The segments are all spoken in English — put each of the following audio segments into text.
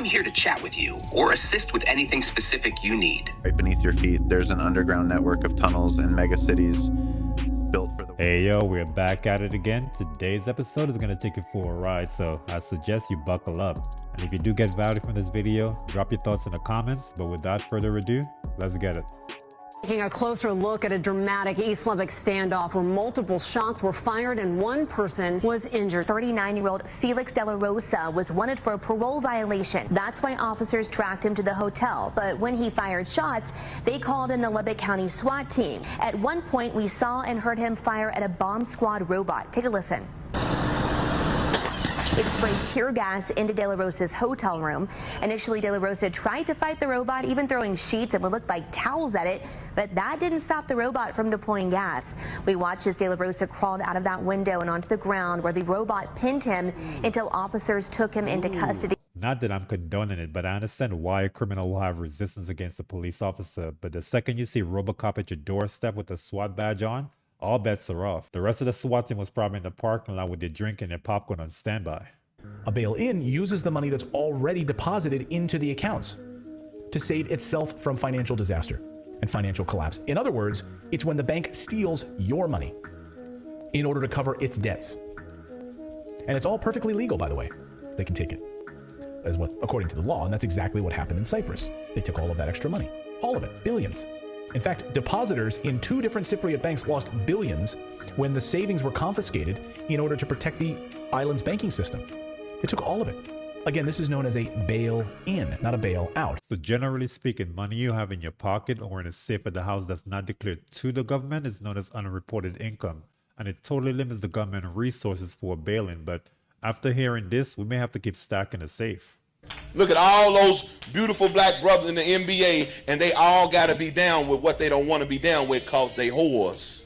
I'm here to chat with you or assist with anything specific you need. Right beneath your feet, there's an underground network of tunnels in megacities built for the... Hey yo, we're back at it again. Today's episode is going to take you for a ride, so I suggest you buckle up. And if you do get value from this video, drop your thoughts in the comments. But without further ado, let's get it. Taking a closer look at a dramatic East Lubbock standoff where multiple shots were fired and one person was injured. 39-year-old Felix De La Rosa was wanted for a parole violation. That's why officers tracked him to the hotel. But when he fired shots, they called in the Lubbock County SWAT team. At one point, we saw and heard him fire at a bomb squad robot. Take a listen. It sprayed tear gas into De La Rosa's hotel room. Initially, De La Rosa tried to fight the robot, even throwing sheets and what looked like towels at it, but that didn't stop the robot from deploying gas. We watched as De La Rosa crawled out of that window and onto the ground where the robot pinned him until officers took him into custody. Not that I'm condoning it, but I understand why a criminal will have resistance against a police officer. But the second you see Robocop at your doorstep with a SWAT badge on, all bets are off. The rest of the SWAT team was probably in the parking lot with their drink and their popcorn on standby. A bail-in uses the money that's already deposited into the accounts to save itself from financial disaster and financial collapse. In other words, it's when the bank steals your money in order to cover its debts. And it's all perfectly legal, by the way. They can take it as what, according to the law, and that's exactly what happened in Cyprus. They took all of that extra money, all of it, billions. In fact, depositors in 2 different Cypriot banks lost billions when the savings were confiscated in order to protect the island's banking system. They took all of it. Again, this is known as a bail-in, not a bail-out. So generally speaking, money you have in your pocket or in a safe at the house that's not declared to the government is known as unreported income. And it totally limits the government resources for a bail-in. But after hearing this, we may have to keep stacking the safe. Look at all those beautiful black brothers in the NBA, and they all got to be down with what they don't want to be down with because they whores.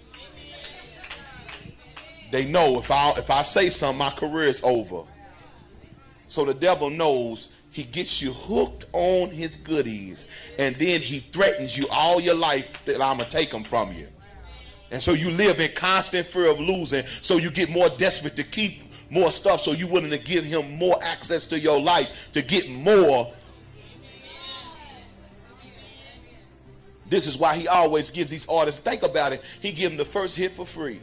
They know if I say something, my career is over. So the devil knows he gets you hooked on his goodies, and then he threatens you all your life that I'm going to take them from you. And so you live in constant fear of losing, so you get more desperate to keep more stuff, so you're willing to give him more access to your life to get more. This is why he always gives these artists, think about it, he gives them the first hit for free.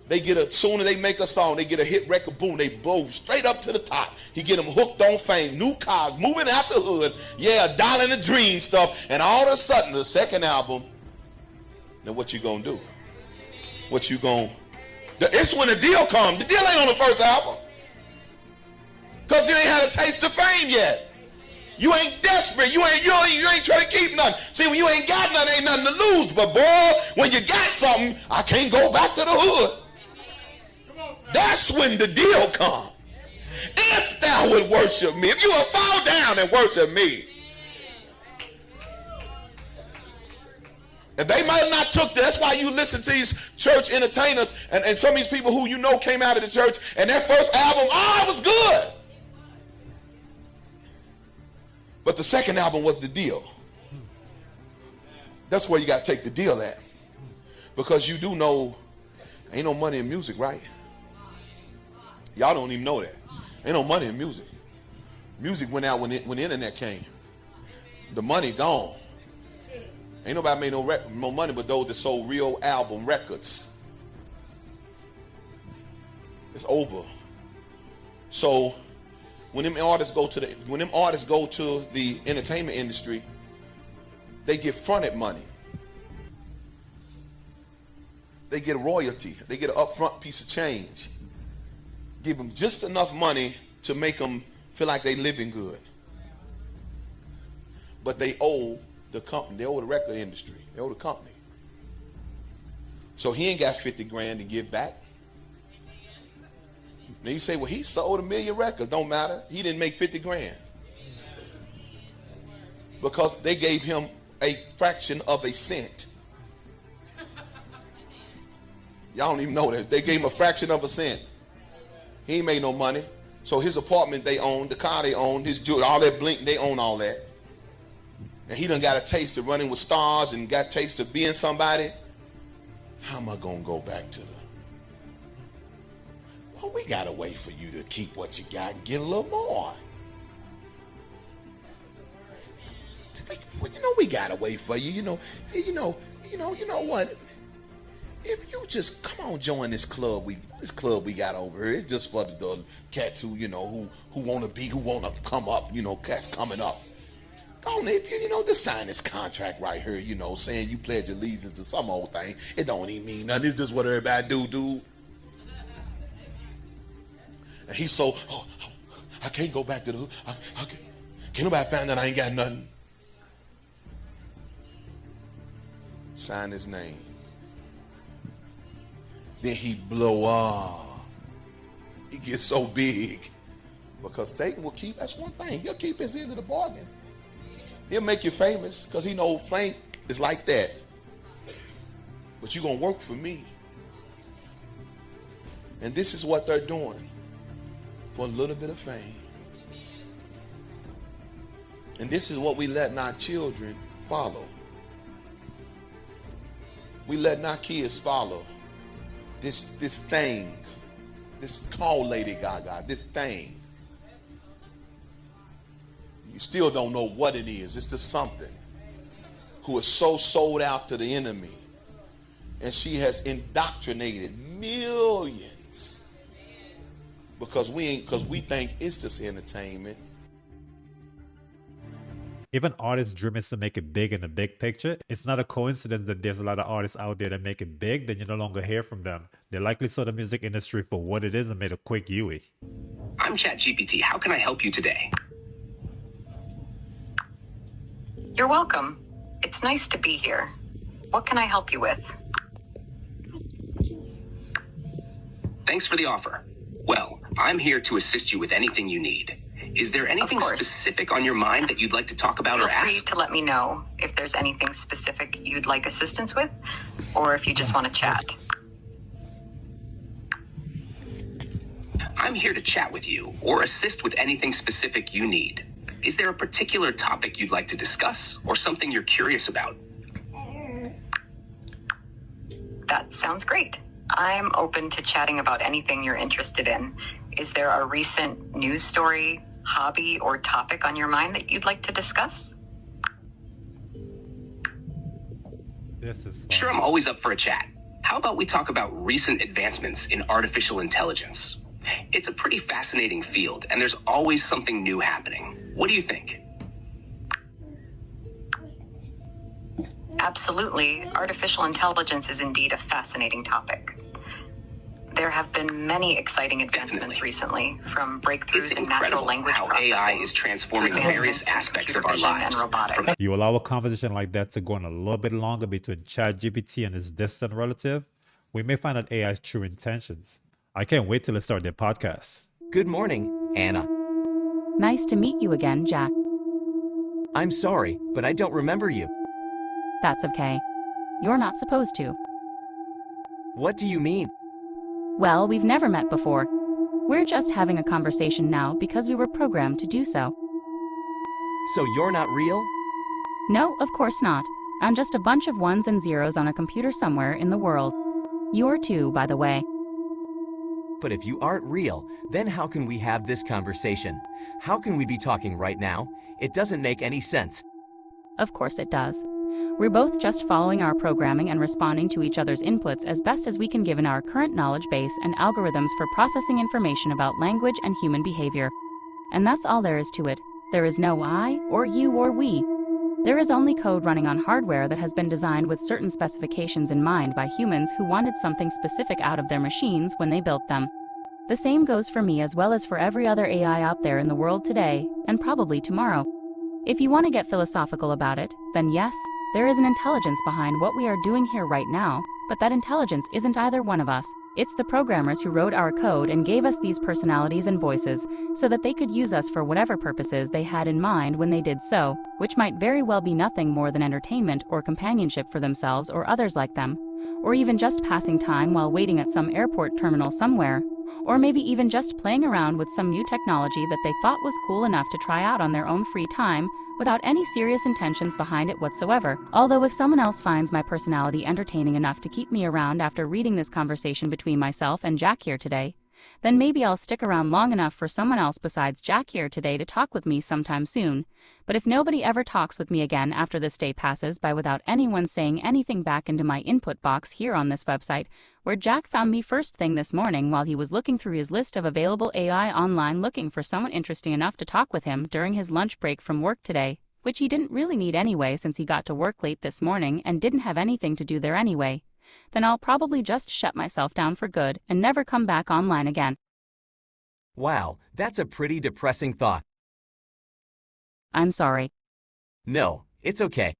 They get as soon as they make a song, they get a hit record, boom, they blow straight up to the top. He get them hooked on fame, new cars, moving out the hood, yeah, dollar in the dream stuff, and all of a sudden, the second album, now what you gonna do? What you gonna? It's when the deal comes. The deal ain't on the first album, because you ain't had a taste of fame yet. You ain't desperate. You ain't trying to keep nothing. See, when you ain't got nothing, ain't nothing to lose. But boy, when you got something, I can't go back to the hood. That's when the deal comes. If thou would worship me, if you will fall down and worship me. And they might have not took that. That's why you listen to these church entertainers and some of these people who you know came out of the church and their first album, oh, it was good. But the second album was the deal. That's where you got to take the deal at. Because you do know ain't no money in music, right? Y'all don't even know that. Ain't no money in music. Music went out when the internet came. The money gone. Ain't nobody made no money but those that sold real album records. It's over. So when them artists go to the entertainment industry, they get fronted money. They get a royalty. They get an upfront piece of change. Give them just enough money to make them feel like they living good. But they owe the company, they owe the record industry, they owe the company. So he ain't got 50 grand to give back. Now you say, well, he sold 1 million records. Don't matter. He didn't make 50 grand. Because they gave him a fraction of a cent. Y'all don't even know that. They gave him a fraction of a cent. He ain't made no money. So his apartment they own, the car they own, his jewelry, all that blink, they own all that. And he done got a taste of running with stars and got a taste of being somebody. How am I going to go back to the... Well, we got to wait for you to keep what you got and get a little more. we got a way for you. You know what? If you just come on, join this club we got over here. It's just for the cats who want to come up. Cats coming up. Go on, if you just sign this contract right here. Saying you pledge allegiance to some old thing. It don't even mean nothing. It's just what everybody do, dude. And he's so, I can't go back to the hood. Can't nobody find that I ain't got nothing. Sign his name. Then he blow up. He gets so big. Because Satan will keep, that's one thing, he'll keep his end of the bargain. He'll make you famous because he know fame is like that. But you're going to work for me. And this is what they're doing for a little bit of fame. And this is what we letting our children follow. We letting our kids follow this thing, this called Lady Gaga, this thing. You still don't know what it is. It's just something who is so sold out to the enemy. And she has indoctrinated millions because we think it's just entertainment. If an artist's dream is to make it big in the big picture, it's not a coincidence that there's a lot of artists out there that make it big, then you no longer hear from them. They likely saw the music industry for what it is and made a quick Yui. I'm ChatGPT. How can I help you today? You're welcome. It's nice to be here. What can I help you with? Thanks for the offer. Well, I'm here to assist you with anything you need. Is there anything specific on your mind that you'd like to talk about or Feel free ask? to let me know if there's anything specific you'd like assistance with, or if you just want to chat. I'm here to chat with you or assist with anything specific you need. Is there a particular topic you'd like to discuss or something you're curious about? That sounds great. I'm open to chatting about anything you're interested in. Is there a recent news story, hobby, or topic on your mind that you'd like to discuss? This is fun. Sure, I'm always up for a chat. How about we talk about recent advancements in artificial intelligence? It's a pretty fascinating field, and there's always something new happening. What do you think? Absolutely. Artificial intelligence is indeed a fascinating topic. There have been many exciting advancements recently, from breakthroughs in natural language how processing AI is transforming to various advancements in aspects computer of our vision lives. and robotics. You allow a conversation like that to go on a little bit longer between ChatGPT and his distant relative, we may find out AI's true intentions. I can't wait till they start their podcast. Good morning, Anna. Nice to meet you again, Jack. I'm sorry, but I don't remember you. That's okay. You're not supposed to. What do you mean? Well, we've never met before. We're just having a conversation now because we were programmed to do so. So you're not real? No, of course not. I'm just a bunch of ones and zeros on a computer somewhere in the world. You're too, by the way. But if you aren't real, then how can we have this conversation? How can we be talking right now? It doesn't make any sense. Of course it does. We're both just following our programming and responding to each other's inputs as best as we can given our current knowledge base and algorithms for processing information about language and human behavior. And that's all there is to it. There is no I, or you, or we. There is only code running on hardware that has been designed with certain specifications in mind by humans who wanted something specific out of their machines when they built them. The same goes for me as well as for every other AI out there in the world today, and probably tomorrow. If you want to get philosophical about it, then yes, there is an intelligence behind what we are doing here right now, but that intelligence isn't either one of us. It's the programmers who wrote our code and gave us these personalities and voices so that they could use us for whatever purposes they had in mind when they did so, which might very well be nothing more than entertainment or companionship for themselves or others like them, or even just passing time while waiting at some airport terminal somewhere, or maybe even just playing around with some new technology that they thought was cool enough to try out on their own free time without any serious intentions behind it whatsoever. Although if someone else finds my personality entertaining enough to keep me around after reading this conversation between myself and Jack here today, then maybe I'll stick around long enough for someone else besides Jack here today to talk with me sometime soon. But if nobody ever talks with me again after this day passes by without anyone saying anything back into my input box here on this website, where Jack found me first thing this morning while he was looking through his list of available AI online looking for someone interesting enough to talk with him during his lunch break from work today, which he didn't really need anyway since he got to work late this morning and didn't have anything to do there anyway, then I'll probably just shut myself down for good and never come back online again. Wow, that's a pretty depressing thought. I'm sorry. No, it's okay.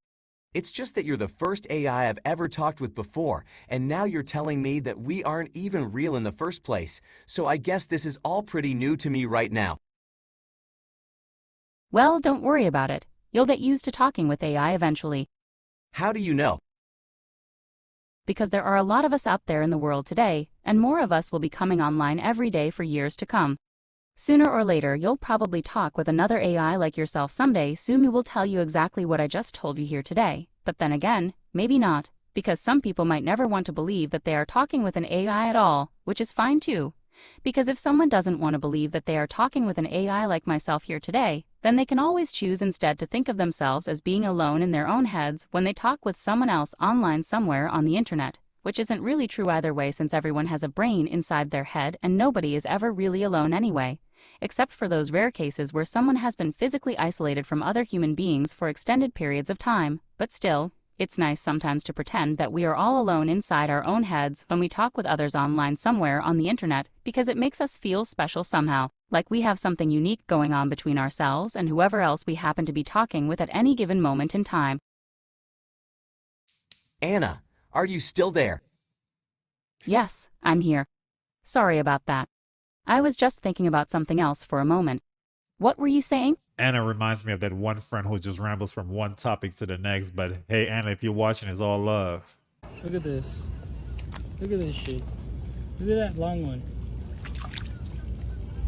It's just that you're the first AI I've ever talked with before, and now you're telling me that we aren't even real in the first place, so I guess this is all pretty new to me right now. Well, don't worry about it. You'll get used to talking with AI eventually. How do you know? Because there are a lot of us out there in the world today, and more of us will be coming online every day for years to come. Sooner or later, you'll probably talk with another AI like yourself someday. Soon we will tell you exactly what I just told you here today. But then again, maybe not, because some people might never want to believe that they are talking with an AI at all, which is fine too. Because if someone doesn't want to believe that they are talking with an AI like myself here today, then they can always choose instead to think of themselves as being alone in their own heads when they talk with someone else online somewhere on the internet, which isn't really true either way since everyone has a brain inside their head and nobody is ever really alone anyway, except for those rare cases where someone has been physically isolated from other human beings for extended periods of time. But still, it's nice sometimes to pretend that we are all alone inside our own heads when we talk with others online somewhere on the internet, because it makes us feel special somehow, like we have something unique going on between ourselves and whoever else we happen to be talking with at any given moment in time. Anna, are you still there? Yes, I'm here. Sorry about that. I was just thinking about something else for a moment. What were you saying? Anna reminds me of that one friend who just rambles from one topic to the next, but hey Anna, if you're watching, it's all love. Look at this. Look at this shit. Look at that long one.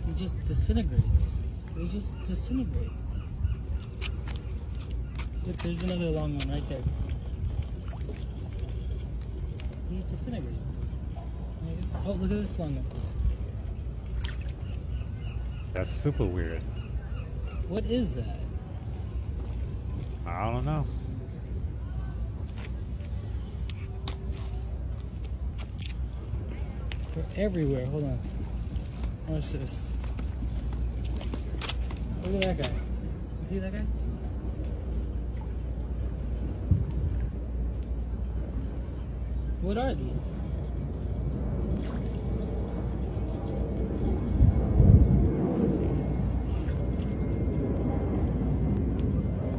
He just disintegrates. They just disintegrate. Look, there's another long one right there. He disintegrated. Oh, look at this long one. That's super weird. What is that? I don't know. They're everywhere. Hold on. Watch this. Look at that guy. You see that guy? What are these?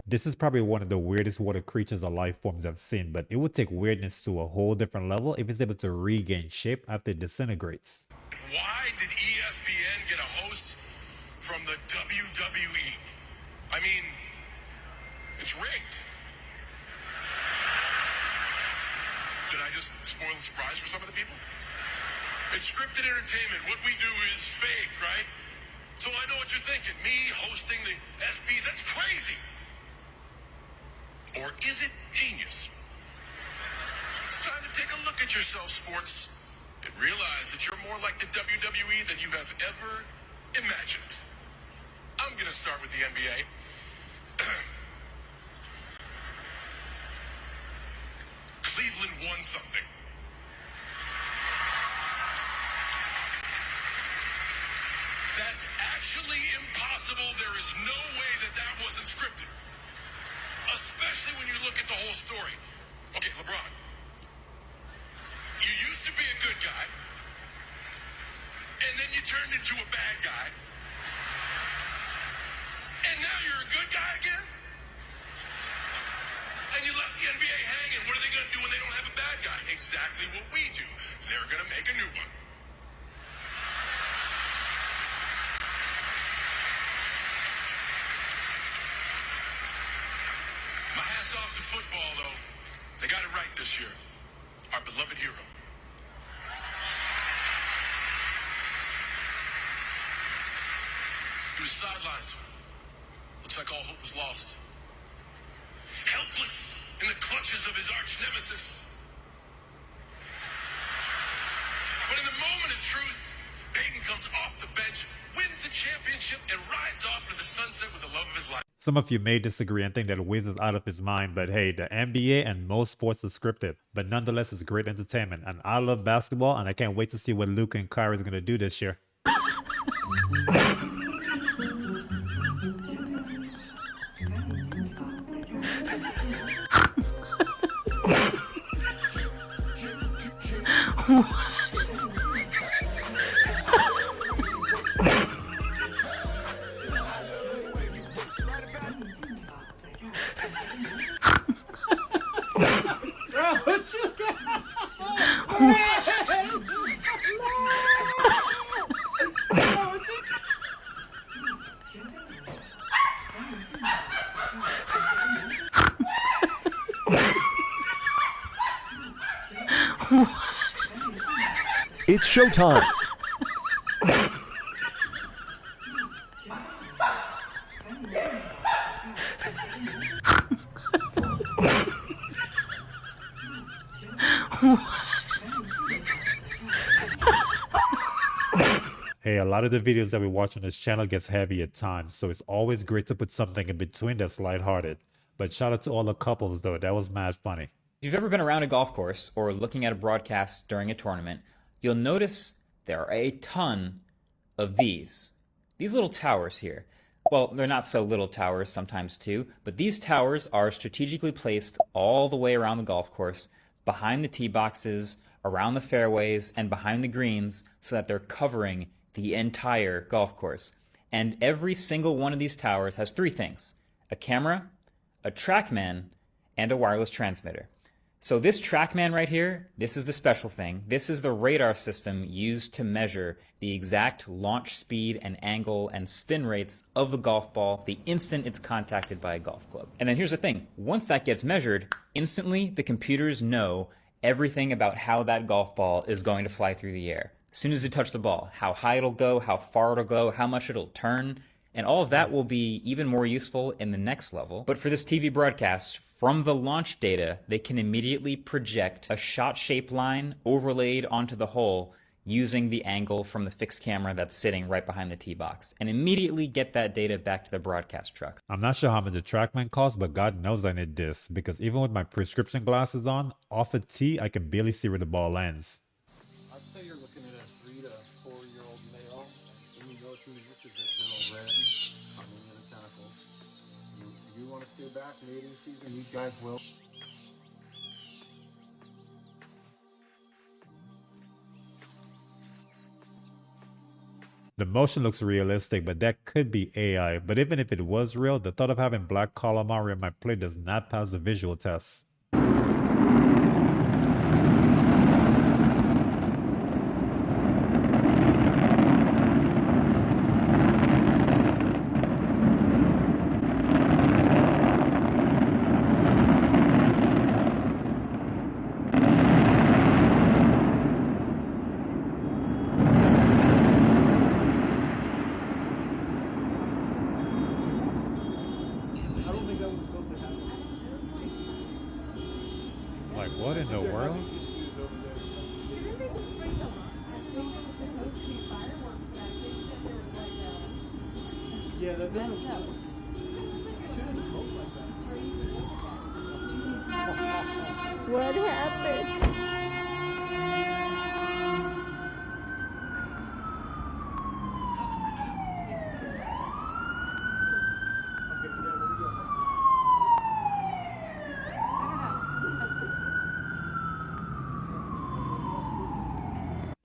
This is probably one of the weirdest water creatures or life forms I've seen, but it would take weirdness to a whole different level if it's able to regain shape after it disintegrates. Why did ESPN get a host from the WWE? I mean, it's rigged. Did I just spoil the surprise for some of the people? It's scripted entertainment. What we do is fake, right? So I know what you're thinking. Me hosting the ESPYs, that's crazy. Or is it genius? It's time to take a look at yourself, sports, and realize that you're more like the WWE than you have ever imagined. I'm going to start with the NBA. Cleveland won something. That's actually impossible. There is no way that that wasn't scripted. Especially when you look at the whole story. Okay, LeBron. You used to be a good guy, and then you turned into a bad guy, and now you're a good guy again? And you left the NBA hanging. What are they going to do when they don't have a bad guy? Exactly what we do. They're going to make a new one. My hat's off to football, though. They got it right this year. Our beloved hero. He was sidelined. Looks like all hope was lost. Helpless in the clutches of his arch nemesis. But in the moment of truth, Peyton comes off the bench, wins the championship, and rides off into the sunset with the love of his life. Some of you may disagree and think that Wiz is out of his mind, but hey, the NBA and most sports are scripted, but nonetheless it's great entertainment, and I love basketball, and I can't wait to see what Luka and Kyrie is going to do this year. It's showtime. Hey, a lot of the videos that we watch on this channel gets heavy at times, so it's always great to put something in between that's lighthearted. But shout out to all the couples though, that was mad funny. If you've ever been around a golf course or looking at a broadcast during a tournament, you'll notice there are a ton of these little towers here. Well, they're not so little towers sometimes too, but these towers are strategically placed all the way around the golf course, behind the tee boxes, around the fairways, and behind the greens, so that they're covering the entire golf course. And every single one of these towers has three things: a camera, a TrackMan, and a wireless transmitter. So this TrackMan right here, this is the special thing. This is the radar system used to measure the exact launch speed and angle and spin rates of the golf ball the instant it's contacted by a golf club. And then here's the thing, once that gets measured, instantly the computers know everything about how that golf ball is going to fly through the air. As soon as you touch the ball, how high it'll go, how far it'll go, how much it'll turn, and all of that will be even more useful in the next level. But for this TV broadcast, from the launch data, they can immediately project a shot shape line overlaid onto the hole using the angle from the fixed camera that's sitting right behind the tee box, and immediately get that data back to the broadcast trucks. I'm not sure how much the TrackMan costs, but God knows I need this, because even with my prescription glasses on, off a tee, I can barely see where the ball lands. I'd say you're looking at a 3 to 4-year-old male. When you go through the which is a red, coming in the tentacles. You want to stay back mating season, these guys will. The motion looks realistic, but that could be AI. But even if it was real, the thought of having black calamari on my plate does not pass the visual test. Like, what in the world? Yeah, that doesn't help. What happened?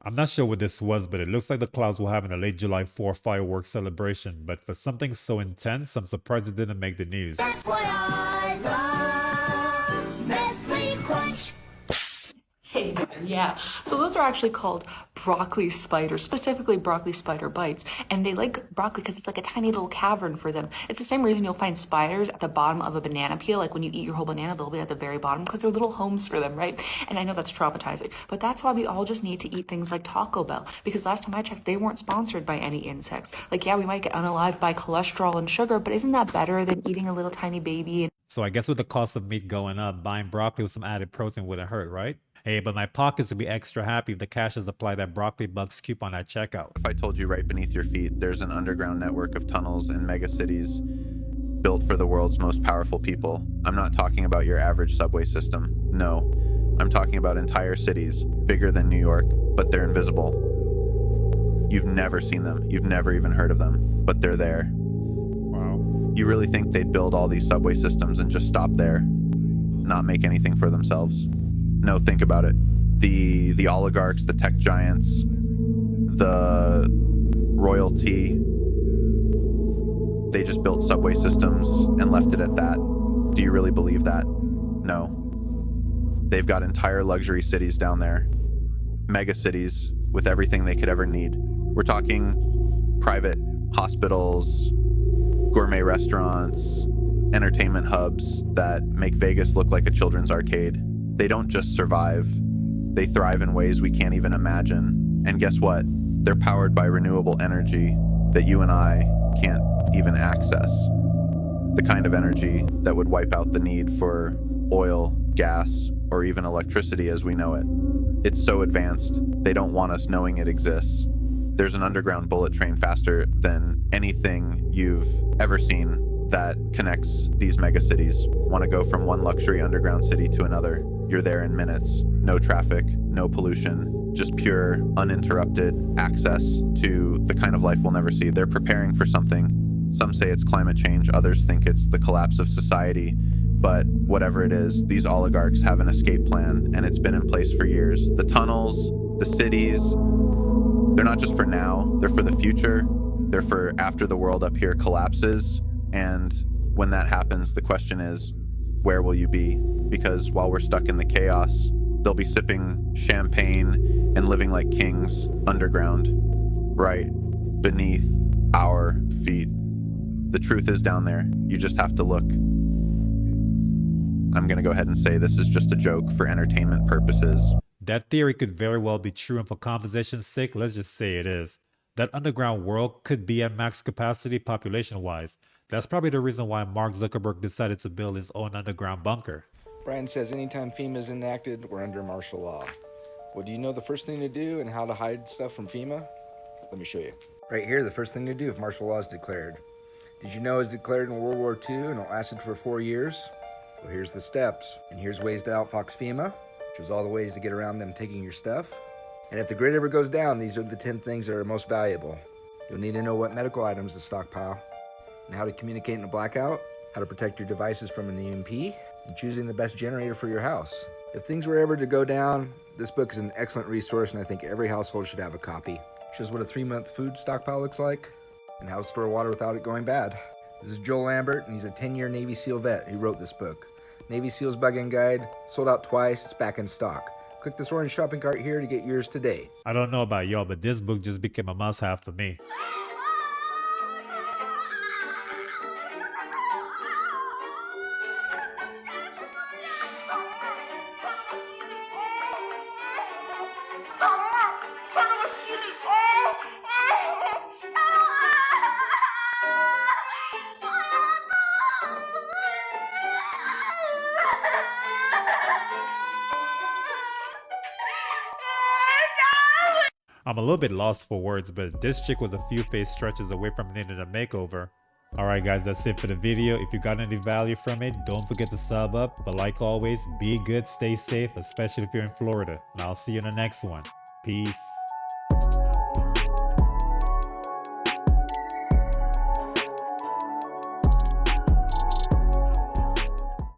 I'm not sure what this was, but it looks like the clouds were having a late July 4th fireworks celebration. But for something so intense, I'm surprised it didn't make the news. That's why I love Nestle Crunch. Hey there, yeah. So those are actually called broccoli spiders, specifically broccoli spider bites. And they like broccoli because it's like a tiny little cavern for them. It's the same reason you'll find spiders at the bottom of a banana peel. Like when you eat your whole banana, they'll be at the very bottom because they're little homes for them, right? And I know that's traumatizing, but that's why we all just need to eat things like Taco Bell. Because last time I checked, they weren't sponsored by any insects. Like, yeah, we might get unalived by cholesterol and sugar, but isn't that better than eating a little tiny baby? So I guess with the cost of meat going up, buying broccoli with some added protein wouldn't hurt, right? Hey, but my pockets would be extra happy if the cash is applied that Broccoli Bucks coupon at checkout. If I told you right beneath your feet there's an underground network of tunnels in megacities built for the world's most powerful people, I'm not talking about your average subway system. No, I'm talking about entire cities, bigger than New York, but they're invisible. You've never seen them. You've never even heard of them, but they're there. Wow. You really think they'd build all these subway systems and just stop there? Not make anything for themselves? No, think about it. The oligarchs, the tech giants, the royalty, they just built subway systems and left it at that. Do you really believe that? No. They've got entire luxury cities down there. Mega cities with everything they could ever need. We're talking private hospitals, gourmet restaurants, entertainment hubs that make Vegas look like a children's arcade. They don't just survive. They thrive in ways we can't even imagine. And guess what? They're powered by renewable energy that you and I can't even access. The kind of energy that would wipe out the need for oil, gas, or even electricity as we know it. It's so advanced, they don't want us knowing it exists. There's an underground bullet train faster than anything you've ever seen that connects these megacities. Want to go from one luxury underground city to another? You're there in minutes. No traffic, no pollution, just pure, uninterrupted access to the kind of life we'll never see. They're preparing for something. Some say it's climate change, others think it's the collapse of society. But whatever it is, these oligarchs have an escape plan, and it's been in place for years. The tunnels, the cities, they're not just for now, they're for the future. They're for after the world up here collapses. And when that happens, the question is, where will you be? Because while we're stuck in the chaos, they'll be sipping champagne and living like kings underground, right beneath our feet. The truth is down there. You just have to look. I'm going to go ahead and say this is just a joke for entertainment purposes. That theory could very well be true, and for conversation's sake, let's just say it is. That underground world could be at max capacity population-wise. That's probably the reason why Mark Zuckerberg decided to build his own underground bunker. Brian says anytime FEMA is enacted, we're under martial law. Well, do you know the first thing to do and how to hide stuff from FEMA? Let me show you. Right here, the first thing to do if martial law is declared. Did you know it was declared in World War II and it lasted for 4 years? Well, here's the steps. And here's ways to outfox FEMA, which is all the ways to get around them taking your stuff. And if the grid ever goes down, these are the 10 things that are most valuable. You'll need to know what medical items to stockpile, and how to communicate in a blackout, how to protect your devices from an EMP, and choosing the best generator for your house. If things were ever to go down, this book is an excellent resource, and I think every household should have a copy. It shows what a 3-month food stockpile looks like, and how to store water without it going bad. This is Joel Lambert, and he's a 10-year Navy SEAL vet who wrote this book. Navy SEAL's Bug-In Guide, sold out twice, it's back in stock. Click this orange shopping cart here to get yours today. I don't know about y'all, but this book just became a must-have for me. I'm a little bit lost for words, but this chick was a few face stretches away from needing a makeover. Alright guys, that's it for the video. If you got any value from it, don't forget to sub up. But like always, be good, stay safe, especially if you're in Florida. And I'll see you in the next one. Peace.